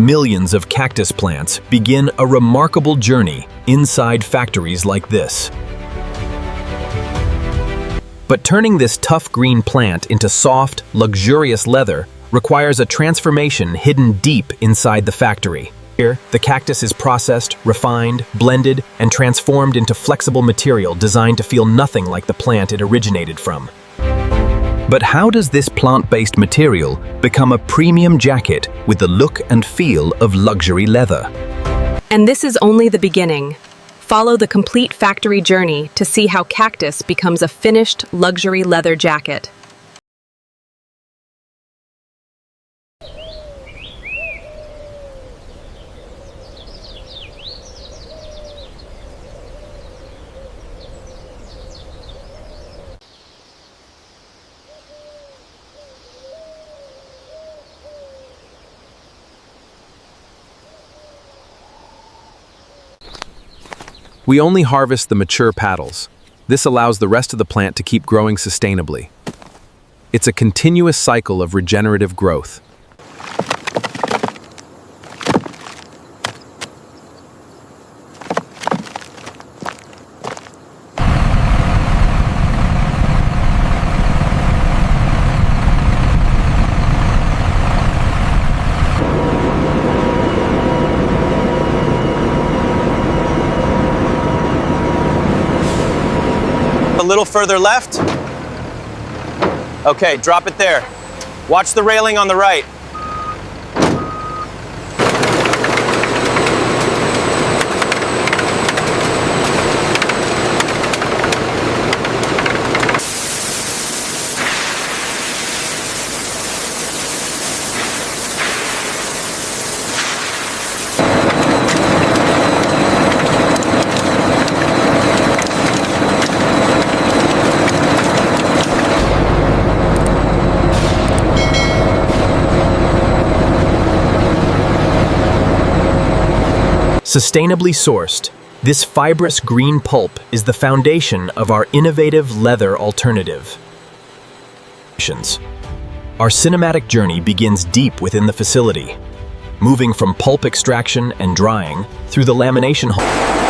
Millions of cactus plants begin a remarkable journey inside factories like this. But turning this tough green plant into soft, luxurious leather requires a transformation hidden deep inside the factory. Here, the cactus is processed, refined, blended, and transformed into flexible material designed to feel nothing like the plant it originated from. But how does this plant-based material become a premium jacket with the look and feel of luxury leather? And this is only the beginning. Follow the complete factory journey to see how Cactus becomes a finished luxury leather jacket. We only harvest the mature petals. This allows the rest of the plant to keep growing sustainably. It's a continuous cycle of regenerative growth. A little further left. Okay, drop it there. Watch the railing on the right. Sustainably sourced, this fibrous green pulp is the foundation of our innovative leather alternative. Our cinematic journey begins deep within the facility, moving from pulp extraction and drying through the lamination hall.